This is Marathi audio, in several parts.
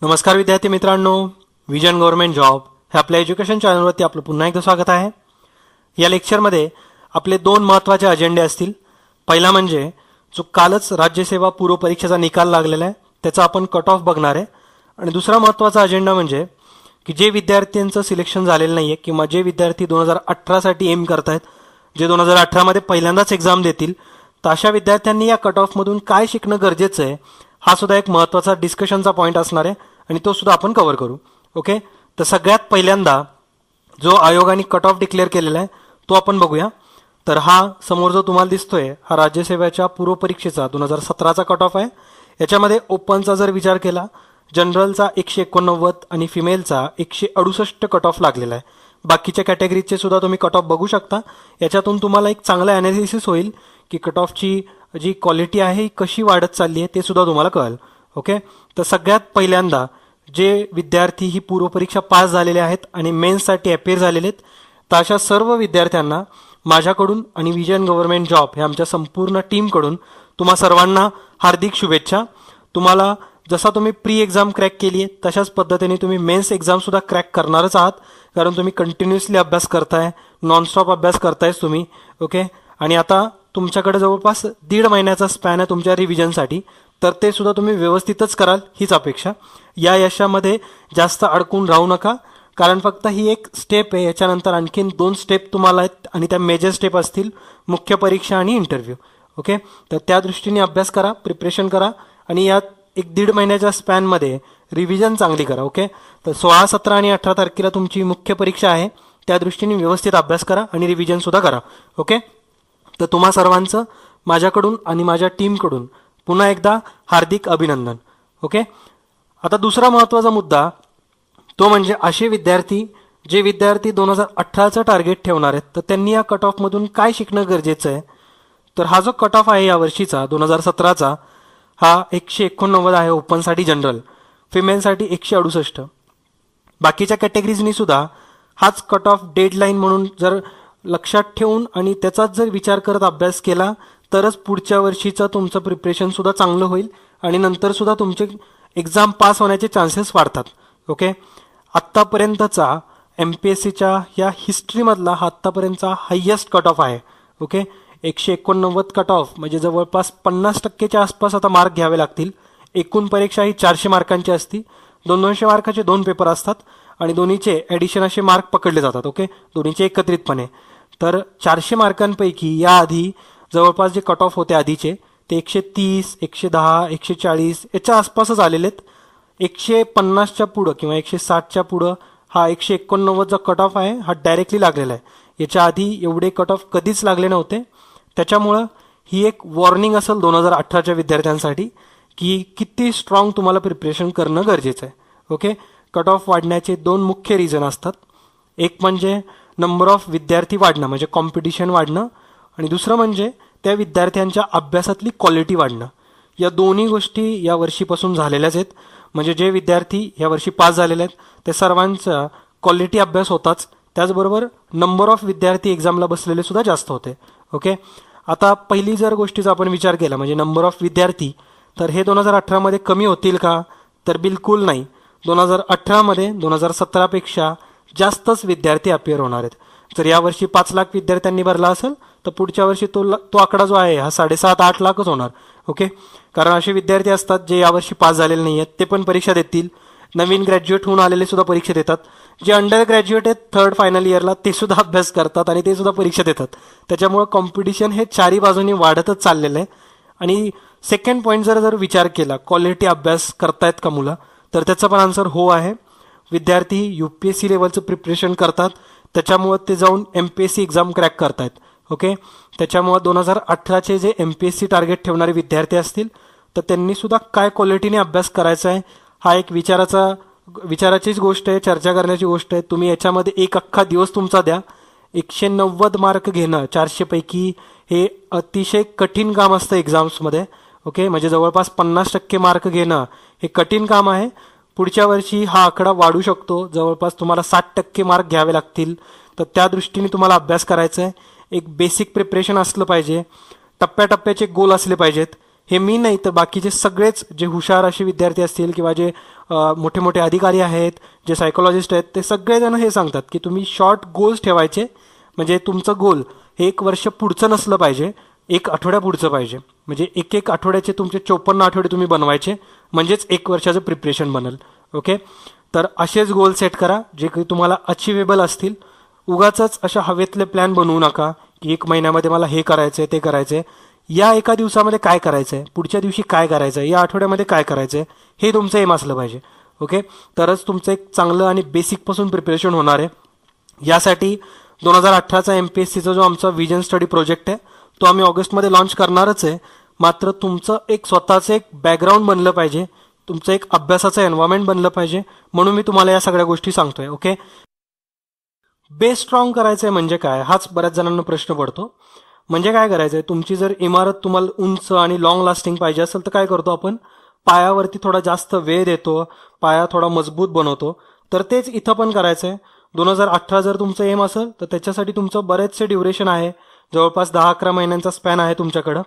नमस्कार विद्यार्थी मित्रांनो, विजन गव्हर्नमेंट जॉब हे आपल्या एज्युकेशन चॅनलवरती आपलं पुन्हा एकदा स्वागत आहे. या लेक्चरमध्ये आपले दोन महत्त्वाचे अजेंडे असतील. पहिला म्हणजे जो कालच राज्यसेवा पूर्व परीक्षेचा निकाल लागलेला आहे त्याचा आपण कट ऑफ बघणार आहे. आणि दुसरा महत्त्वाचा अजेंडा म्हणजे की जे विद्यार्थ्यांचं सिलेक्शन झालेलं नाही आहे किंवा जे विद्यार्थी 2018 साठी एम करतायत, जे 2018 मध्ये पहिल्यांदाच एक्झाम देतील, तर अशा विद्यार्थ्यांनी या कट ऑफमधून काय शिकणं गरजेचं आहे हा सुद्धा एक महत्त्वाचा डिस्कशनचा पॉईंट असणार आहे आणि तो सुद्धा आपण कव्हर करू. ओके, तर सगळ्यात पहिल्यांदा जो आयोगाने कट ऑफ डिक्लेअर केलेला आहे तो आपण बघूया. तर हा समोर जो तुम्हाला दिसतोय हा राज्यसेवेच्या पूर्व परीक्षेचा 2017चा कट ऑफ आहे. याच्यामध्ये ओपनचा जर विचार केला, जनरलचा 189 आणि फिमेलचा 168 कट ऑफ लागलेला आहे. बाकीच्या कॅटेगरीचे सुद्धा तुम्ही कट ऑफ बघू शकता. याच्यातून तुम्हाला एक चांगला ॲनालिसिस होईल की कट ऑफची जी क्वालिटी आहे ही कशी वाढत चालली आहे ते सुद्धा तुम्हाला कळेल. ओके, तर सगळ्यात पहिल्यांदा जे विद्यार्थी ही पूर्व परीक्षा पास झालेले आहेत आणि मेन्ससाठी अपेअर झालेले आहेत, तर अशा सर्व विद्यार्थ्यांना माझ्याकडून आणि विजन गव्हर्नमेंट जॉब हे आमच्या संपूर्ण टीमकडून तुम्हा सर्वांना हार्दिक शुभेच्छा. तुम्हाला जसा तुम्ही प्री एक्झाम क्रॅक केली आहे तशाच पद्धतीने तुम्ही मेन्स एक्झाम सुद्धा क्रॅक करणारच आहात, कारण तुम्ही कंटिन्युअसली अभ्यास करताय, नॉनस्टॉप अभ्यास करतायच तुम्ही. ओके, आणि आता तुमच्याकडे जवळपास 1.5 महिन्याचा स्पॅन आहे तुमच्या रिव्हिजनसाठी, तर ते सुद्धा तुम्ही व्यवस्थितच कराल हीच अपेक्षा. या यशामध्ये जास्त अडकून राहू नका, कारण फक्त ही एक स्टेप आहे. याच्यानंतर आणखीन 2 स्टेप तुम्हाला आहेत आणि त्या मेजर स्टेप असतील मुख्य परीक्षा आणि इंटरव्ह्यू. ओके, तर त्या दृष्टीने अभ्यास करा, प्रिपरेशन करा आणि यात 1.5 महिन्याच्या स्पॅनमध्ये रिव्हिजन चांगली करा. ओके, तर 16, 17 आणि 18 तारखेला तुमची मुख्य परीक्षा आहे, त्या दृष्टीने व्यवस्थित अभ्यास करा आणि रिव्हिजन सुद्धा करा. ओके, तर तुम्हा सर्वांचं माझ्याकडून आणि माझ्या टीमकडून पुन्हा एकदा हार्दिक अभिनंदन. ओके, आता दुसरा महत्त्वाचा मुद्दा तो म्हणजे असे विद्यार्थी जे विद्यार्थी 2018चं टार्गेट ठेवणार आहेत, तर त्यांनी या कट ऑफमधून काय शिकणं गरजेचं आहे. तर हा जो कट ऑफ आहे यावर्षीचा 2017चा हा 189 आहे ओपनसाठी, जनरल फिमेलसाठी 168. बाकीच्या कॅटेगरीजनी सुद्धा हाच कट ऑफ डेडलाईन म्हणून जर लक्षात ठेवून आणि त्याचाच जर विचार करत अभ्यास केला तरच पुढच्या वर्षीचं तुमचं प्रिपरेशन सुद्धा चांगलं होईल आणि नंतर सुद्धा तुमचे एक्झाम पास होण्याचे चान्सेस वाढतात. ओके, आत्तापर्यंतचा MPSCच्या या हिस्ट्रीमधला हा आत्तापर्यंतचा हायेस्ट कट ऑफ आहे. ओके, 189 कट ऑफ म्हणजे जवळपास 50%च्या आसपास आता मार्क घ्यावे लागतील. एकूण परीक्षा ही 400 मार्कांची असती, 200 मार्काचे 2 पेपर असतात आणि दोन्हीचे ॲडिशन असे मार्क पकडले जातात. ओके, दोन्हीचे एकत्रितपणे. तर 400 मार्कांपैकी याआधी जवळपास जे कट ऑफ होते आधीचे ते 130, 110, 140 याच्या आसपासच आलेले आहेत. 150च्या पुढं किंवा 160च्या पुढं हा 189चा कट ऑफ आहे, हा डायरेक्टली लागलेला आहे. याच्या आधी एवढे कट ऑफ कधीच लागले नव्हते. त्याच्यामुळं ही एक वॉर्निंग असेल 2018च्या विद्यार्थ्यांसाठी की किती स्ट्रॉंग तुम्हाला प्रिपरेशन करणं गरजेचं आहे. ओके, कट ऑफ वाढण्याचे 2 मुख्य रिझन असतात. एक म्हणजे नंबर ऑफ विद्यार्थी वाढणं म्हणजे कॉम्पिटिशन वाढणं, आणि दुसरं म्हणजे त्या विद्यार्थ्यांच्या अभ्यासातली क्वालिटी वाढणं. या दोन्ही गोष्टी या वर्षीपासून झालेल्याच आहेत. म्हणजे जे विद्यार्थी या वर्षी पास झालेले आहेत त्या सर्वांचा क्वालिटी अभ्यास होताच, त्याचबरोबर नंबर ऑफ विद्यार्थी एक्झामला बसलेले सुद्धा जास्त होते. ओके, आता पहिली जर गोष्टीचा आपण विचार केला म्हणजे नंबर ऑफ विद्यार्थी, तर हे 2018 मध्ये कमी होतील का, तर बिलकुल नाही. 2018 मध्ये 2017पेक्षा जास्तच विद्यार्थी अपेअर होणार आहेत. जर यावर्षी 5 लाख विद्यार्थ्यांनी भरला असेल तर पुढच्या वर्षी तो आकडा जो आहे हा 7.5-8 लाखच होणार. ओके, कारण असे विद्यार्थी असतात जे यावर्षी पास झालेले नाही आहेत ते पण परीक्षा देतील. नवीन ग्रॅज्युएट होऊन आलेले सुद्धा परीक्षा देतात. जे अंडर ग्रॅज्युएट आहेत 3rd फायनल इयरला ते सुद्धा अभ्यास करतात आणि ते सुद्धा परीक्षा देतात. त्याच्यामुळे कॉम्पिटिशन हे चारी बाजूनी वाढतच चाललेलं आहे. आणि सेकंड पॉईंट जर विचार केला क्वालिटी अभ्यास करतायत का मुलं, तर त्याचं पण आन्सर हो आहे. विद्यार्थी UPSC लेवलचं प्रिपरेशन करतात, त्याच्यामुळे ते जाऊन MPSC एक्झाम क्रॅक करतायत. ओके, त्याच्यामुळे 2018चे जे MPSC टार्गेट ठेवणारे विद्यार्थी असतील तर त्यांनी सुद्धा काय क्वालिटीने अभ्यास करायचा आहे हा एक विचाराचीच गोष्ट आहे, चर्चा करण्याची गोष्ट आहे. तुम्ही याच्यामध्ये एक अख्खा दिवस तुमचा द्या. 190 मार्क घेणं 400 पैकी हे अतिशय कठीण काम असतं एक्झाम्समध्ये. ओके, म्हणजे जवळपास 50% मार्क घेणं हे कठीण काम आहे. पुढच्या वर्षी हा आकडा वाढू शकतो, जवळपास तुम्हाला 60% मार्क घ्यावे लागतील. तर त्या दृष्टीने तुम्हाला अभ्यास करायचा आहे. एक बेसिक प्रिपरेशन असलं पाहिजे, टप्प्याटप्प्याचे गोल असले पाहिजेत हे मी नाही तर बाकीचे सगळेच जे हुशार असे विद्यार्थी असतील किंवा जे मोठे मोठे अधिकारी आहेत, जे सायकोलॉजिस्ट आहेत, ते सगळेजण हे सांगतात की तुम्ही शॉर्ट गोल्स ठेवायचे. म्हणजे तुमचं गोल हे 1 वर्ष पुढचं नसलं पाहिजे, 1 आठवड्या पुढचं पाहिजे. म्हणजे एक आठवड्याचे तुमचे 54 आठवडे तुम्ही बनवायचे, म्हणजेच 1 वर्षाचं प्रिपरेशन बनेल. ओके, तर असेच गोल सेट करा जे काही तुम्हाला अचिवेबल असतील. उगाच अशा हवेतले प्लॅन बनवू नका की 1 महिन्यामध्ये मला हे करायचंय ते करायचंय. या एका दिवसामध्ये काय करायचंय, पुढच्या दिवशी काय करायचंय, या आठवड्यामध्ये काय करायचंय, हे तुमचं एम असलं पाहिजे. ओके, तरच तुमचं एक चांगलं आणि बेसिकपासून प्रिपरेशन होणार आहे. यासाठी 2018चा MPSCचा जो आमचा विजन स्टडी प्रोजेक्ट आहे तो आम्ही ऑगस्टमध्ये लॉन्च करणारच आहे. मात्र तुमचं एक स्वतःचं एक बॅकग्राऊंड बनलं पाहिजे, तुमचं एक अभ्यासाचं एन्व्हायरमेंट बनलं पाहिजे, म्हणून मी तुम्हाला या सगळ्या गोष्टी सांगतोय. ओके, बेस स्ट्रॉंग करायचंय म्हणजे काय, हाच बऱ्याच जणांना प्रश्न पडतो. म्हणजे काय करायचंय, तुमची जर इमारत तुम्हाला उंच आणि लॉंग लास्टिंग पाहिजे असेल तर काय करतो आपण, पायावरती थोडा जास्त वेळ देतो, पाया थोडा मजबूत बनवतो. तर तेच इथं पण करायचंय. 2018 जर तुमचं एम असेल तर त्याच्यासाठी तुमचं बरेचसे ड्युरेशन आहे, जवळपास 10-11 महिन्यांचा स्पॅन आहे तुमच्याकडं.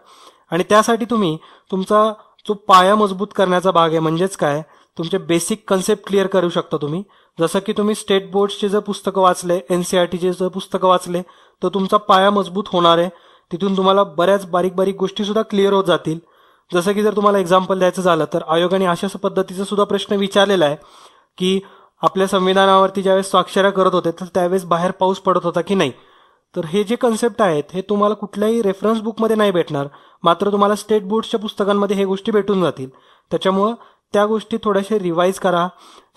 आणि त्यासाठी तुम्ही तुमचा जो पाया मजबूत करण्याचा भाग आहे, म्हणजेच काय, तुमचे बेसिक कन्सेप्ट क्लिअर करू शकता तुम्ही. जसं की तुम्ही स्टेट बोर्डचे जर पुस्तकं वाचले, NCERTचे जर पुस्तकं वाचले तर तुमचा पाया मजबूत होणार आहे. तिथून तुम्हाला बऱ्याच बारीक बारीक गोष्टी सुद्धा क्लिअर होत जातील. जसं की जर तुम्हाला एक्झाम्पल द्यायचं झालं तर आयोगाने अशा पद्धतीचा सुद्धा प्रश्न विचारलेला आहे की आपल्या संविधानावरती ज्यावेळेस स्वाक्षऱ्या करत होते तर त्यावेळेस बाहेर पाऊस पडत होता की नाही. तर हे जे कन्सेप्ट आहेत हे तुम्हाला कुठल्याही रेफरन्स बुकमध्ये नाही भेटणार, मात्र तुम्हाला स्टेट बोर्डच्या पुस्तकांमध्ये हे गोष्टी भेटून जातील. त्याच्यामुळं त्या गोष्टी थोड्याशा रिवाईज करा,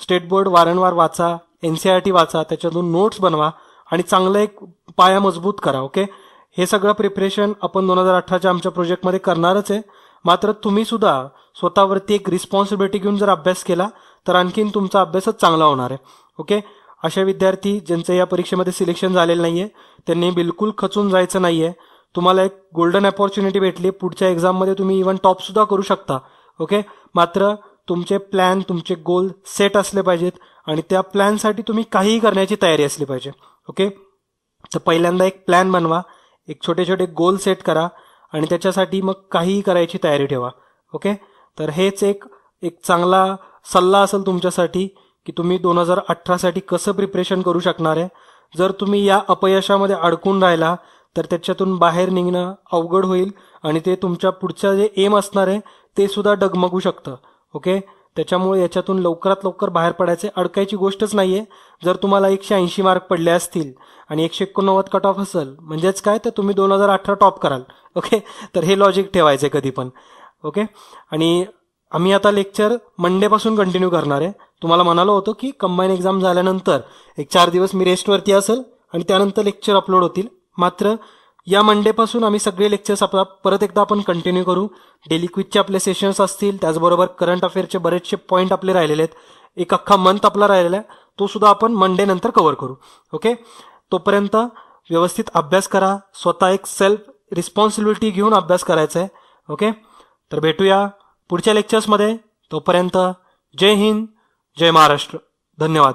स्टेट बोर्ड वारंवार वाचा, NCERT वाचा, त्याच्यातून नोट्स बनवा आणि चांगलं एक पाया मजबूत करा. ओके, हे सगळं प्रिपरेशन आपण 2018च्या आमच्या प्रोजेक्टमध्ये करणारच आहे. मात्र तुम्ही सुद्धा स्वतःवरती एक रिस्पॉन्सिबिलिटी घेऊन जर अभ्यास केला तर आणखीन तुमचा अभ्यासच चांगला होणार आहे. ओके, अशा विद्यार्थी ज्यांचं या परीक्षेमध्ये सिलेक्शन झालेलं नाहीये त्यांनी बिलकुल खचून जायचं नाहीये. तुम्हाला एक गोल्डन अपॉर्च्युनिटी भेटली, पुढच्या एक्झाममध्ये तुम्ही इव्हन टॉप सुद्धा करू शकता. ओके, मात्र तुमचे प्लॅन, तुमचे गोल सेट असले पाहिजेत आणि त्या प्लॅनसाठी तुम्ही काहीही करण्याची तयारी असली पाहिजे. ओके, तर पहिल्यांदा एक प्लॅन बनवा, एक छोटे छोटे गोल सेट करा आणि त्याच्यासाठी मग काहीही करायची तयारी ठेवा. ओके, तर हेच एक चांगला सल्ला असेल तुमच्यासाठी की तुम्ही 2018साठी कसं प्रिपरेशन करू शकणार आहे. जर तुम्ही या अपयशामध्ये अडकून राहिला तर त्याच्यातून बाहेर निघणं अवघड होईल आणि ते तुमच्या पुढच्या जे एम असणार आहे ते सुद्धा डगमगू शकतं. ओके, त्याच्यामुळे याच्यातून लवकरात लवकर बाहेर पडायचे, अडकायची गोष्टच नाहीये. जर तुम्हाला 180 मार्क पडले असतील आणि 189 कट ऑफ असेल म्हणजेच काय, तर तुम्ही 2018 टॉप कराल. ओके, तर हे लॉजिक ठेवायचे कधी पण. ओके, आणि आम्ही आता लेक्चर मंडेपासून कंटिन्यू करणार आहे. तुम्हाला म्हणालो होतो की कंबाईन एक्झाम झाल्यानंतर एक 4 दिवस मी रेस्टवरती असेल आणि त्यानंतर लेक्चर अपलोड होतील. मात्र या मंडेपासून आम्ही सगळे लेक्चर्स परत एकदा आपण कंटिन्यू करू. डेली क्विजचे आपले सेशन्स असतील, त्याचबरोबर करंट अफेअरचे बरेचसे पॉईंट आपले राहिलेले आहेत. एक अख्खा मंथ आपला राहिलेला आहे, तो सुद्धा आपण मंडे नंतर कव्हर करू. ओके, तोपर्यंत व्यवस्थित अभ्यास करा, स्वतः एक सेल्फ रिस्पॉन्सिबिलिटी घेऊन अभ्यास करायचा आहे. ओके, तर भेटूया पुढच्या लेक्चर्समध्ये. तोपर्यंत जय हिंद, जय महाराष्ट्र. धन्यवाद.